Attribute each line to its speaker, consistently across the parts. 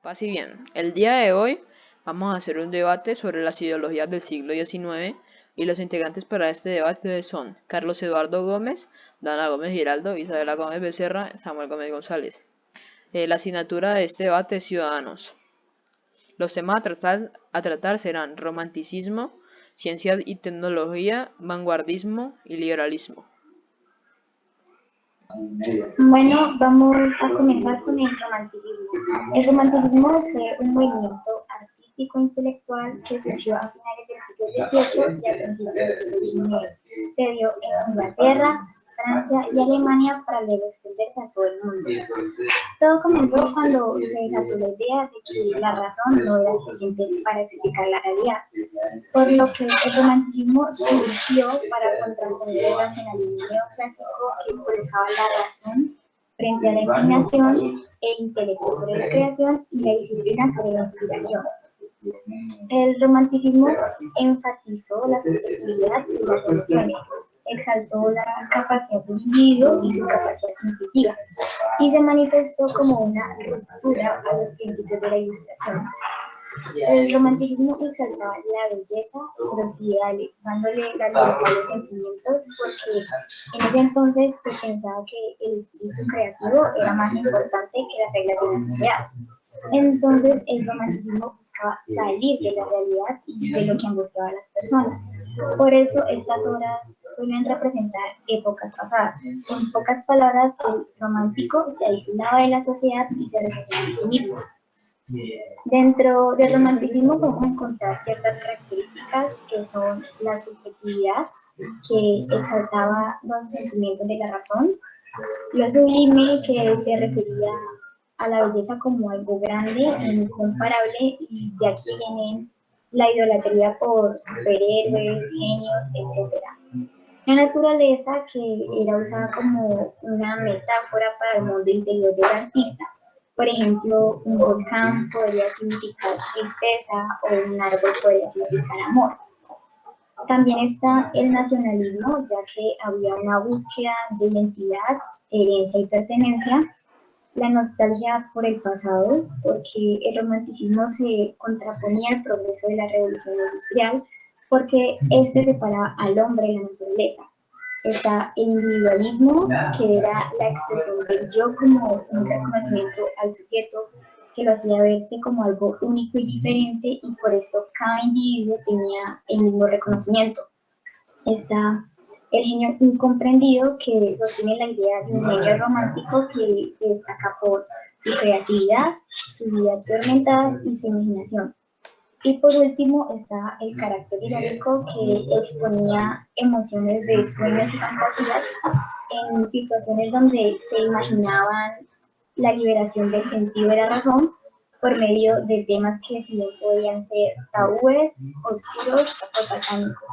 Speaker 1: Paz y bien, el día de hoy vamos a hacer un debate sobre las ideologías del siglo XIX y los integrantes para este debate son Carlos Eduardo Gómez, Dana Gómez Giraldo, Isabela Gómez Becerra, Samuel Gómez González. La asignatura de este debate es Ciudadanos. Los temas a tratar serán romanticismo, ciencia y tecnología, vanguardismo y liberalismo.
Speaker 2: Bueno, vamos a comenzar con el romanticismo. El romanticismo fue un movimiento artístico-intelectual que surgió a finales del siglo XVIII y a principios del siglo XIX. Se dio en Inglaterra, Francia y Alemania para luego extenderse a todo el mundo. Todo comenzó cuando se desató la idea de que la razón no era suficiente para explicar la realidad, por lo que el romanticismo surgió para contraponer el racionalismo neoclásico que colocaba la razón frente a la imaginación, el intelecto sobre la creación y la disciplina sobre la inspiración. El romanticismo enfatizó la subjetividad y las emociones, exaltó la capacidad del individuo y su capacidad intuitiva, y se manifestó como una ruptura a los principios de la Ilustración. El romanticismo exaltaba la belleza y los ideales, dándole la libertad a los sentimientos, porque en ese entonces se pensaba que el espíritu creativo era más importante que las reglas de la sociedad. Entonces el romanticismo buscaba salir de la realidad y de lo que angustiaba a las personas. Por eso estas obras suelen representar épocas pasadas. En pocas palabras, el romántico se aislaba de la sociedad y se refería a sí mismo. Dentro del romanticismo podemos encontrar ciertas características que son la subjetividad, que exaltaba los sentimientos de la razón, lo sublime, que se refería a la belleza como algo grande e incomparable, y de aquí vienen la idolatría por superhéroes, genios, etc. La naturaleza, que era usada como una metáfora para el mundo interior del artista. Por ejemplo, un volcán podría significar tristeza o un árbol podría significar amor. También está el nacionalismo, ya que había una búsqueda de identidad, herencia y pertenencia. La nostalgia por el pasado, porque el romanticismo se contraponía al progreso de la revolución industrial, porque este separaba al hombre de la naturaleza. Está el individualismo, que era la expresión del yo como un reconocimiento al sujeto, que lo hacía verse como algo único y diferente, y por eso cada individuo tenía el mismo reconocimiento. Está el genio incomprendido, que sostiene la idea de un genio romántico que se destaca por su creatividad, su vida atormentada y su imaginación. Y por último está el carácter irónico, que exponía emociones de sueños y fantasías en situaciones donde se imaginaban la liberación del sentido de la razón por medio de temas que si bien podían ser tabúes, oscuros o satánicos.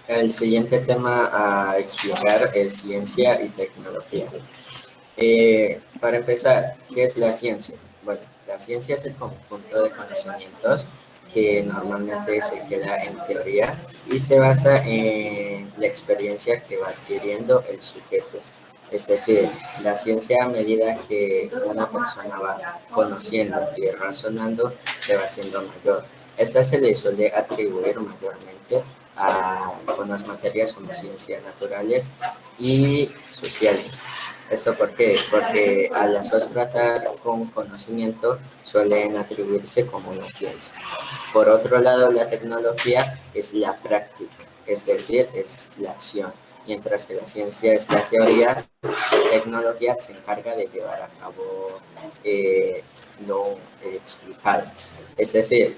Speaker 3: El siguiente tema a explicar es ciencia y tecnología. Para empezar, ¿qué es la ciencia? Bueno, la ciencia es el conjunto de conocimientos que normalmente se queda en teoría y se basa en la experiencia que va adquiriendo el sujeto. Es decir, la ciencia, a medida que una persona va conociendo y razonando, se va haciendo mayor. Esta se le suele atribuir mayormente a unas materias como ciencias naturales y sociales. ¿Esto por qué? Porque a las dos tratar con conocimiento suelen atribuirse como una ciencia. Por otro lado, la tecnología es la práctica, es decir, es la acción. Mientras que la ciencia es la teoría, la tecnología se encarga de llevar a cabo lo explicado. Es decir,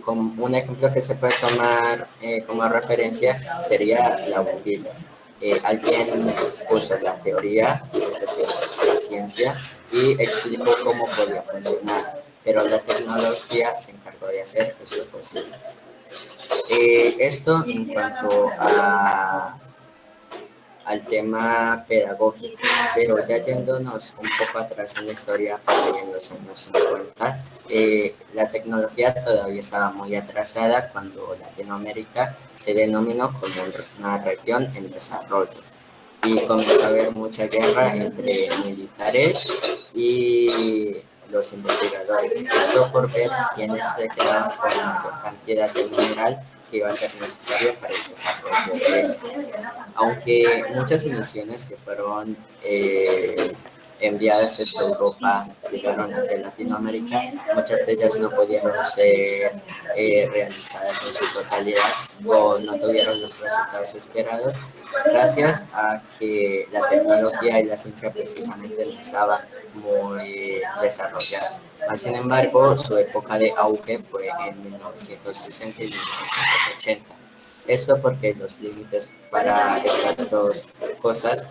Speaker 3: como un ejemplo que se puede tomar como referencia sería la bombilla. Alguien puso la teoría, es decir, la ciencia, y explicó cómo podía funcionar, pero la tecnología se encargó de hacer eso posible. Esto en cuanto al tema pedagógico, pero ya yéndonos un poco atrás en la historia, en los años 50, La tecnología todavía estaba muy atrasada cuando Latinoamérica se denominó como una región en desarrollo y comenzó a haber mucha guerra entre militares y los investigadores. Esto por ver quiénes se quedaban con la mayor cantidad de mineral que iba a ser necesario para el desarrollo de este. Aunque muchas misiones que fueron enviadas desde Europa llegaron a Latinoamérica, muchas de ellas no pudieron ser realizadas en su totalidad o no tuvieron los resultados esperados gracias a que la tecnología y la ciencia precisamente no estaban muy desarrolladas. Sin embargo, su época de auge fue en 1960 y 1980. Esto porque los límites para estas dos cosas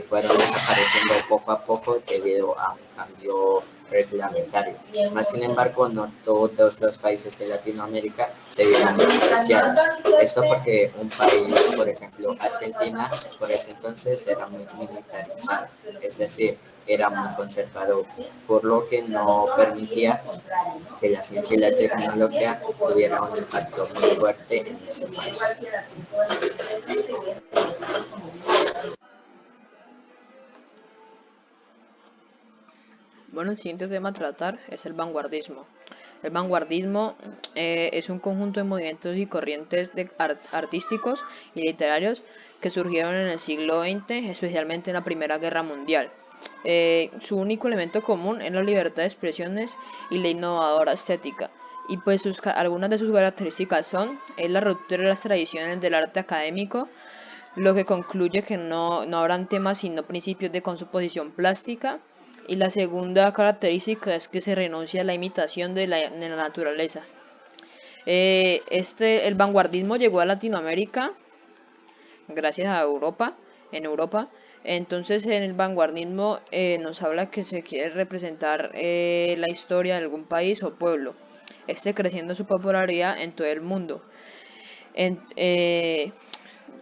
Speaker 3: fueron desapareciendo poco a poco debido a un cambio reglamentario. Sin embargo, no todos los países de Latinoamérica se vieron beneficiados. Esto porque un país, por ejemplo, Argentina, por ese entonces era muy militarizado, es decir, era muy conservador, por lo que no permitía que la ciencia y la tecnología tuvieran un impacto muy fuerte en ese país.
Speaker 1: Bueno, el siguiente tema a tratar es el vanguardismo. El vanguardismo es un conjunto de movimientos y corrientes artísticos y literarios que surgieron en el siglo XX, especialmente en la Primera Guerra Mundial. Su único elemento común es la libertad de expresiones y la innovadora estética. Y pues algunas de sus características son la ruptura de las tradiciones del arte académico, lo que concluye que no habrán temas sino principios de composición plástica. Y la segunda característica es que se renuncia a la imitación de la naturaleza. El vanguardismo llegó a Latinoamérica gracias a Europa, en Europa. Entonces en el vanguardismo nos habla que se quiere representar la historia de algún país o pueblo, creciendo su popularidad en todo el mundo. En,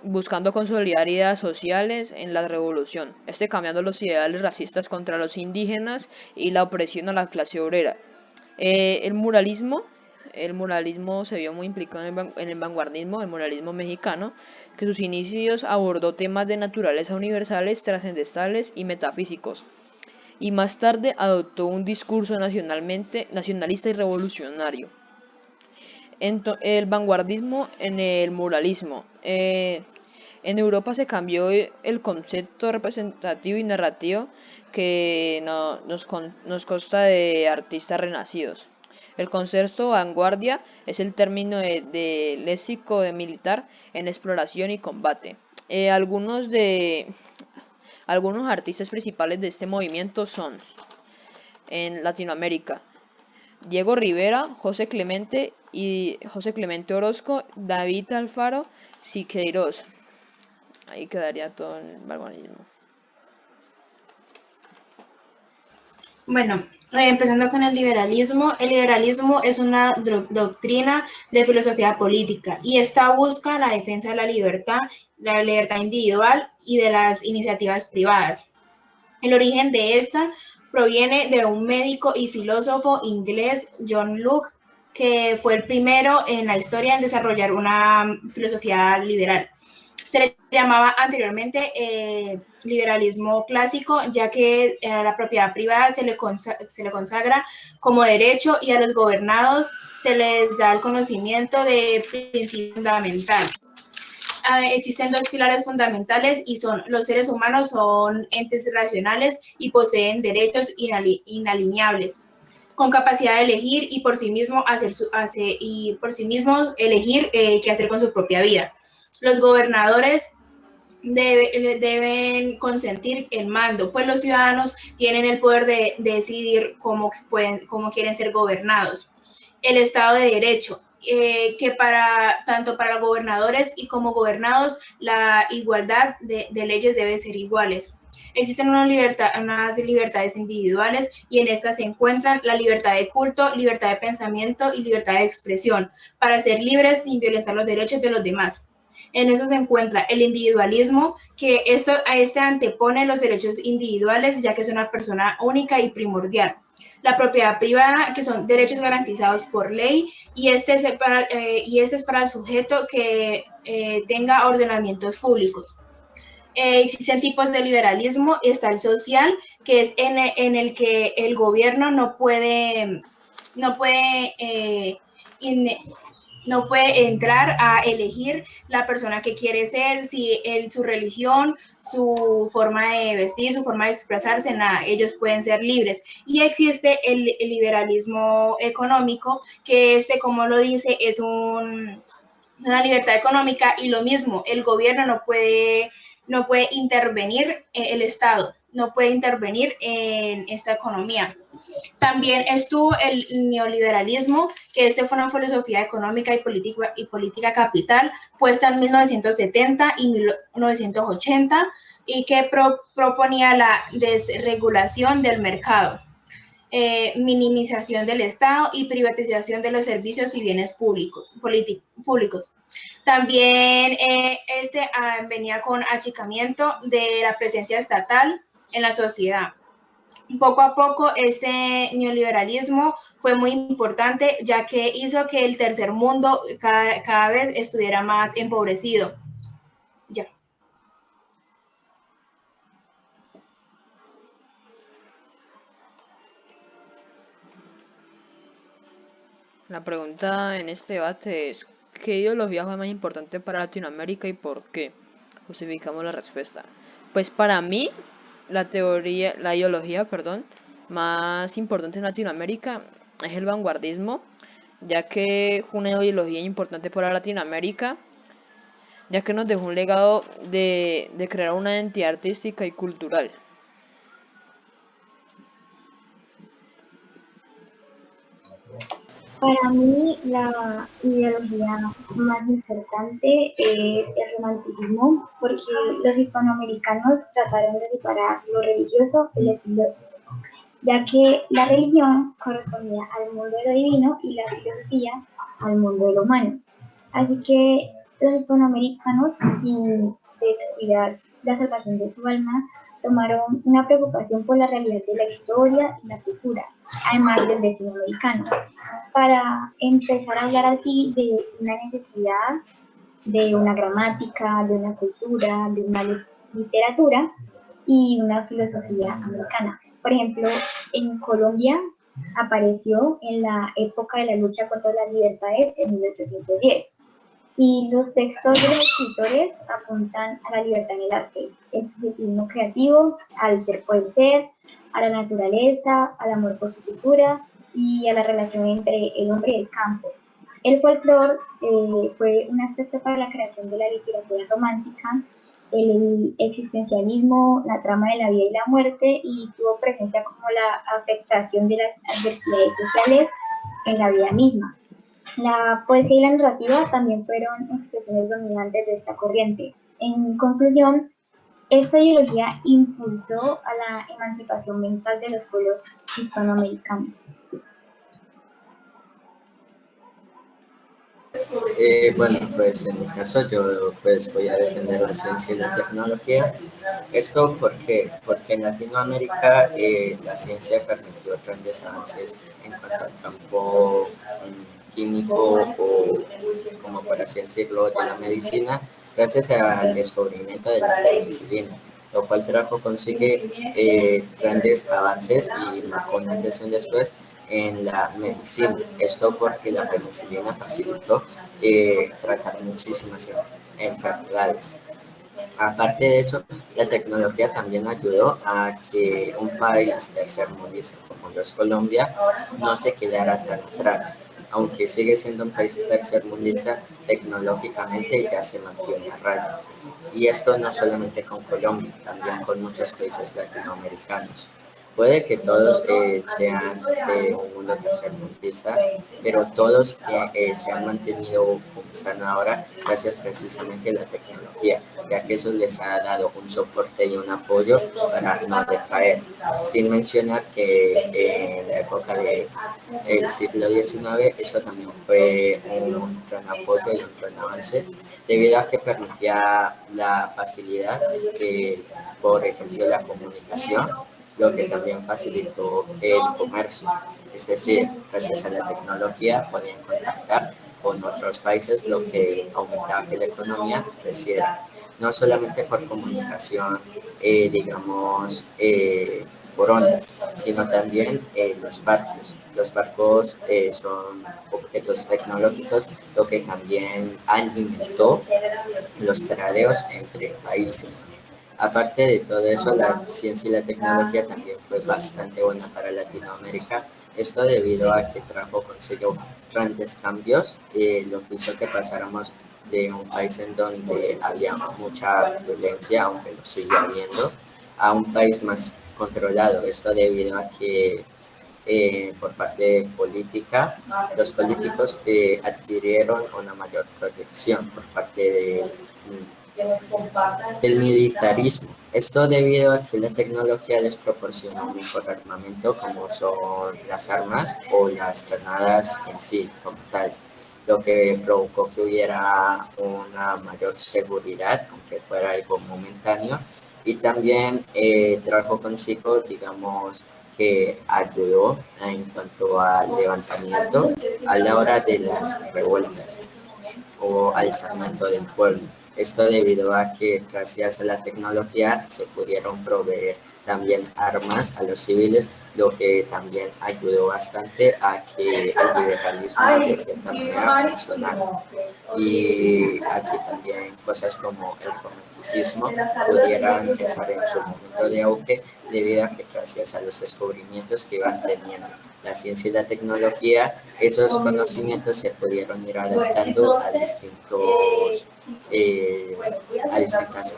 Speaker 1: buscando consolidar ideas sociales en la revolución, cambiando los ideales racistas contra los indígenas y la opresión a la clase obrera. El muralismo se vio muy implicado en el vanguardismo, el muralismo mexicano, que sus inicios abordó temas de naturaleza universales, trascendentales y metafísicos, y más tarde adoptó un discurso nacionalista y revolucionario. El vanguardismo en el muralismo. En Europa se cambió el concepto representativo y narrativo que nos consta de artistas renacidos. El concepto vanguardia es el término de léxico de militar en exploración y combate. Algunos artistas principales de este movimiento son en Latinoamérica: Diego Rivera, José Clemente Orozco, David Alfaro, Siqueiros. Ahí quedaría todo el vanguardismo.
Speaker 4: Bueno, empezando con el liberalismo es una doctrina de filosofía política y esta busca la defensa de la libertad individual y de las iniciativas privadas. El origen de esta proviene de un médico y filósofo inglés, John Locke, que fue el primero en la historia en desarrollar una filosofía liberal. Se le llamaba anteriormente liberalismo clásico, ya que a la propiedad privada se le consagra como derecho y a los gobernados se les da el conocimiento de principio fundamental. Existen dos pilares fundamentales y son: los seres humanos son entes racionales y poseen derechos inalineables, con capacidad de elegir y por sí mismo elegir qué hacer con su propia vida. Los gobernadores deben consentir el mando, pues los ciudadanos tienen el poder de decidir cómo quieren ser gobernados. El Estado de Derecho, que tanto para gobernadores y como gobernados la igualdad de leyes debe ser iguales. Existen unas libertades individuales y en estas se encuentran la libertad de culto, libertad de pensamiento y libertad de expresión, para ser libres sin violentar los derechos de los demás. En eso se encuentra el individualismo, que este antepone los derechos individuales, ya que es una persona única y primordial. la propiedad privada, que son derechos garantizados por ley, y este es para el sujeto que tenga ordenamientos públicos. Existen tipos de liberalismo, está el social, que es en el que el gobierno no puede entrar a elegir la persona que quiere ser, si su religión, su forma de vestir, su forma de expresarse, nada, ellos pueden ser libres. Y existe el liberalismo económico, que como lo dice, es una libertad económica, y lo mismo, el gobierno no puede intervenir, el Estado no puede intervenir en esta economía. También estuvo el neoliberalismo, que fue una filosofía económica y política capital, puesta en 1970 y 1980, y que proponía la desregulación del mercado, minimización del Estado y privatización de los servicios y bienes públicos. También venía con achicamiento de la presencia estatal en la sociedad. Poco a poco este neoliberalismo fue muy importante, ya que hizo que el tercer mundo cada vez estuviera más empobrecido. Ya.
Speaker 1: La pregunta en este debate es, ¿qué ideología fue más importante para Latinoamérica y por qué? Justificamos la respuesta. Pues para mí, la ideología, perdón, más importante en Latinoamérica es el vanguardismo, ya que fue una ideología importante para Latinoamérica, ya que nos dejó un legado de crear una identidad artística y cultural.
Speaker 2: Para mí, la ideología más importante es el romanticismo, porque los hispanoamericanos trataron de separar lo religioso del filosófico, ya que la religión correspondía al mundo de lo divino y la filosofía al mundo de lo humano. Así que los hispanoamericanos, sin descuidar la salvación de su alma, tomaron una preocupación por la realidad de la historia y la cultura, además del vecino americano, para empezar a hablar así de una necesidad, de una gramática, de una cultura, de una literatura y una filosofía americana. Por ejemplo, en Colombia apareció en la época de la lucha contra las libertades en 1810. Y los textos de los escritores apuntan a la libertad en el arte, el subjetivismo creativo, al ser por el ser, a la naturaleza, al amor por su cultura y a la relación entre el hombre y el campo. El folclore fue un aspecto para la creación de la literatura romántica, el existencialismo, la trama de la vida y la muerte, y tuvo presencia como la afectación de las adversidades sociales en la vida misma. La poesía y la narrativa también fueron expresiones dominantes de esta corriente. En conclusión, esta ideología impulsó a la emancipación mental de los pueblos hispanoamericanos.
Speaker 3: Bueno, pues en mi caso yo pues voy a defender la ciencia y la tecnología. Esto porque en Latinoamérica la ciencia permitió grandes avances en cuanto al campo químico o, como por así decirlo, de la medicina, gracias al descubrimiento de la penicilina, lo cual trajo consigue grandes avances y marcó un antes y un después en la medicina. Esto porque la penicilina facilitó tratar muchísimas enfermedades. Aparte de eso, la tecnología también ayudó a que un país tercermundista como lo es Colombia no se quedara tan atrás. Aunque sigue siendo un país tercermundista, tecnológicamente ya se mantiene a raya. Y esto no solamente con Colombia, también con muchos países latinoamericanos. Puede que todos sean de un mundo tercermundista, pero todos que se han mantenido como están ahora gracias precisamente a la tecnología, ya que eso les ha dado un soporte y un apoyo para no decaer. Sin mencionar que en la época del siglo XIX eso también fue un gran apoyo y un gran avance, debido a que permitía la facilidad de, por ejemplo, la comunicación lo que también facilitó el comercio. Es decir, gracias a la tecnología podían contactar con otros países, lo que aumentaba que la economía creciera, no solamente por comunicación, digamos, por ondas, sino también los barcos. Los barcos son objetos tecnológicos, lo que también alimentó los tradeos entre países. Aparte de todo eso, la ciencia y la tecnología también fue bastante buena para Latinoamérica. Esto debido a que trajo consigo grandes cambios, lo que hizo que pasáramos de un país en donde había mucha violencia, aunque lo sigue habiendo, a un país más controlado. Esto debido a que por parte política, los políticos adquirieron una mayor protección por parte del militarismo. Esto debido a que la tecnología les proporciona un mejor armamento como son las armas o las granadas en sí como tal, lo que provocó que hubiera una mayor seguridad, aunque fuera algo momentáneo, y también trajo consigo, digamos, que ayudó en cuanto al levantamiento a la hora de las revueltas o alzamiento del pueblo. Esto debido a que gracias a la tecnología se pudieron proveer también armas a los civiles, lo que también ayudó bastante a que el liberalismo de cierta manera funcionara. Y aquí también cosas como el romanticismo pudieran estar en su momento de auge debido a que gracias a los descubrimientos que iban teniendo la ciencia y la tecnología, esos conocimientos se pudieron ir adaptando a distintas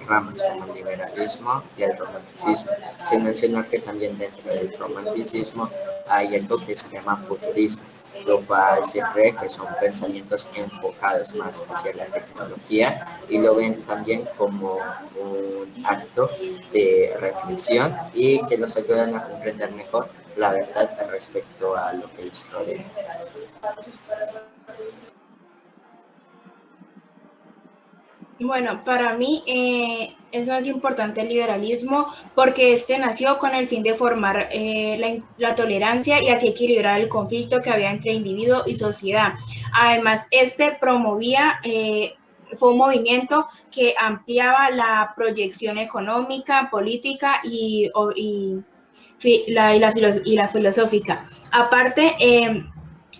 Speaker 3: ramas como el liberalismo y el romanticismo. Sin mencionar que también dentro del romanticismo hay algo que se llama futurismo, lo cual se cree que son pensamientos enfocados más hacia la tecnología y lo ven también como un acto de reflexión y que los ayudan a comprender mejor la verdad respecto a lo que les rodea.
Speaker 4: Bueno, para mí es más importante el liberalismo porque este nació con el fin de formar la tolerancia y así equilibrar el conflicto que había entre individuo y sociedad. Además, este promovía, fue un movimiento que ampliaba la proyección económica, política y la filosófica. Aparte,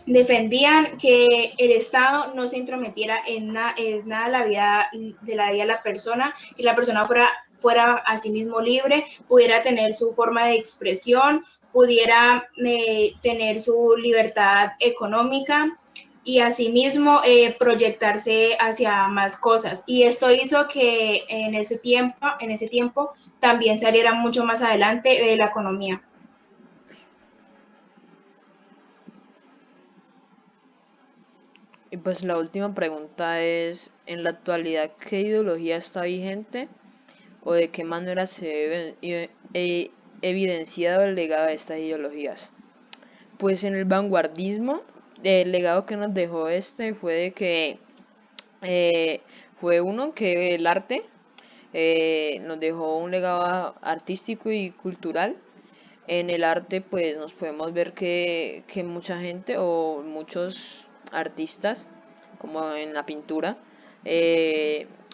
Speaker 4: defendían que el Estado no se intrometiera en nada de la vida de la persona, que la persona fuera a sí mismo libre, pudiera tener su forma de expresión, pudiera tener su libertad económica y asimismo proyectarse hacia más cosas. Y esto hizo que en ese tiempo también saliera mucho más adelante la economía.
Speaker 1: Y pues la última pregunta es, en la actualidad, ¿qué ideología está vigente o de qué manera se ve evidenciado el legado de estas ideologías? Pues en el vanguardismo, el legado que nos dejó este fue de que fue uno que el arte nos dejó un legado artístico y cultural. En el arte pues nos podemos ver que mucha gente o muchos artistas, como en la pintura,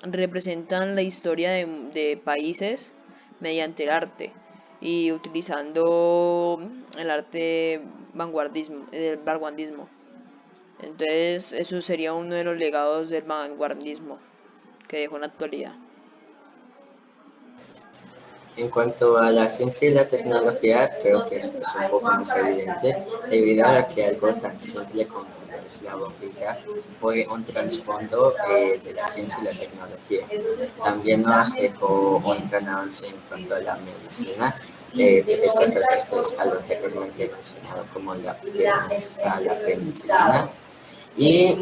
Speaker 1: representan la historia de países mediante el arte y utilizando el arte vanguardismo. Entonces, eso sería uno de los legados del vanguardismo que dejó en la actualidad.
Speaker 3: En cuanto a la ciencia y la tecnología, creo que esto es un poco más evidente debido a que algo tan simple como es la bombilla fue un trasfondo de la ciencia y la tecnología. También nos dejó un gran avance en cuanto a la medicina. Esto gracias pues, a lo anteriormente mencionado como la penicilina. Y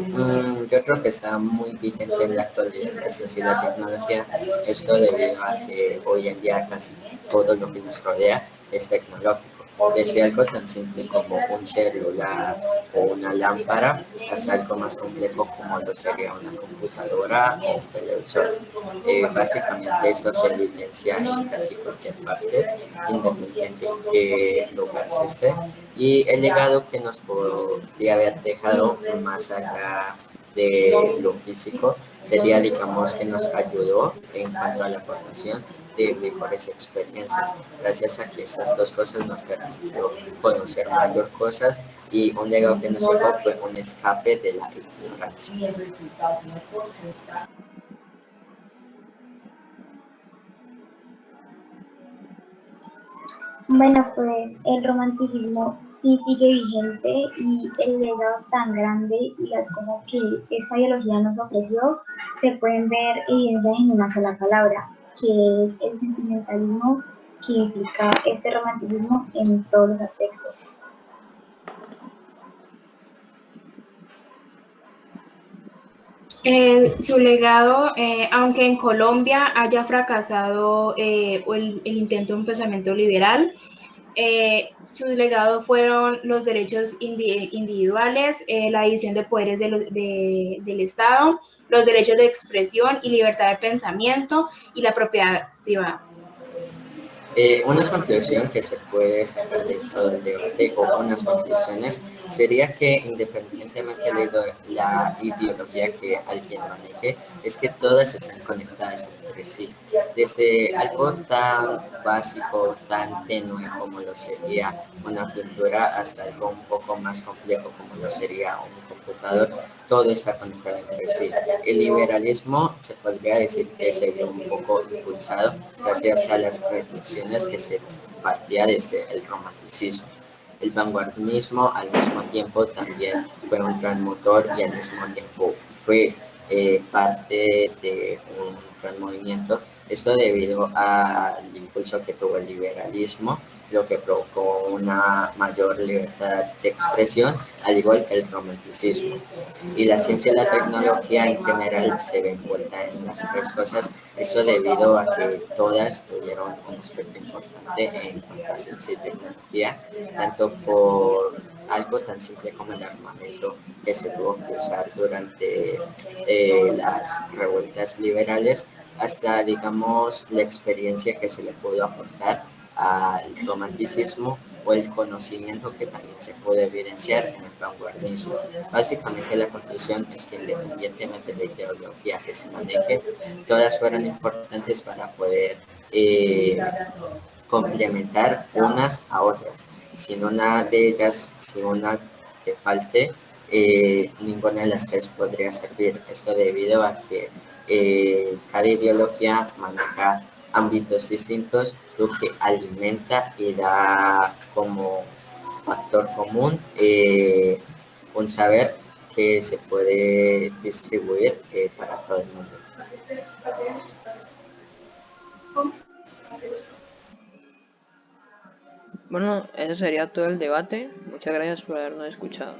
Speaker 3: yo creo que está muy vigente en la actualidad la ciencia y la tecnología. Esto debido a que hoy en día casi todo lo que nos rodea es tecnológico. desde algo tan simple como un celular o una lámpara hasta algo más complejo como lo sería una computadora o un televisor. Básicamente esto se evidencia en casi cualquier parte, independiente en qué lugar se esté, y el legado que nos podría haber dejado más allá de lo físico sería, digamos, que nos ayudó en cuanto a la formación de mejores experiencias, gracias a que estas dos cosas nos permitió conocer mayor cosas, y un legado que nos dejó fue un escape de la ignorancia.
Speaker 2: Bueno, pues el romanticismo sí sigue vigente y el legado tan grande y las cosas que esta ideología nos ofreció se pueden ver evidenciadas en una sola palabra, que es el sentimentalismo que implica este romanticismo en todos los aspectos.
Speaker 4: Su legado, aunque en Colombia haya fracasado el intento de un pensamiento liberal, sus legados fueron los derechos individuales, la división de poderes del Estado, los derechos de expresión y libertad de pensamiento y la propiedad privada.
Speaker 3: Una conclusión que se puede sacar de todo el debate, o unas conclusiones, sería que independientemente de la ideología que alguien maneje, es que todas están conectadas entre sí. Desde algo tan básico, tan tenue como lo sería una pintura, hasta algo un poco más complejo como lo sería un computador, todo está conectado entre sí. El liberalismo se podría decir que se vio un poco impulsado gracias a las reflexiones que se partía desde el romanticismo. El vanguardismo al mismo tiempo también fue un gran motor, y al mismo tiempo fue parte de un gran movimiento. Esto debido al impulso que tuvo el liberalismo, lo que provocó una mayor libertad de expresión, al igual que el romanticismo. Y la ciencia y la tecnología en general se ven envuelta en las tres cosas, eso debido a que todas tuvieron un aspecto importante en cuanto a ciencia y tecnología, tanto por algo tan simple como el armamento que se tuvo que usar durante las revueltas liberales, hasta, digamos, la experiencia que se le pudo aportar al romanticismo, o el conocimiento que también se puede evidenciar en el vanguardismo. Básicamente la conclusión es que independientemente de la ideología que se maneje, todas fueron importantes para poder complementar unas a otras. Sin una de ellas, sin una que falte, ninguna de las tres podría servir. Esto debido a que cada ideología maneja ámbitos distintos, lo que alimenta y da como factor común un saber que se puede distribuir para todo el mundo.
Speaker 1: Bueno, eso sería todo el debate. Muchas gracias por habernos escuchado.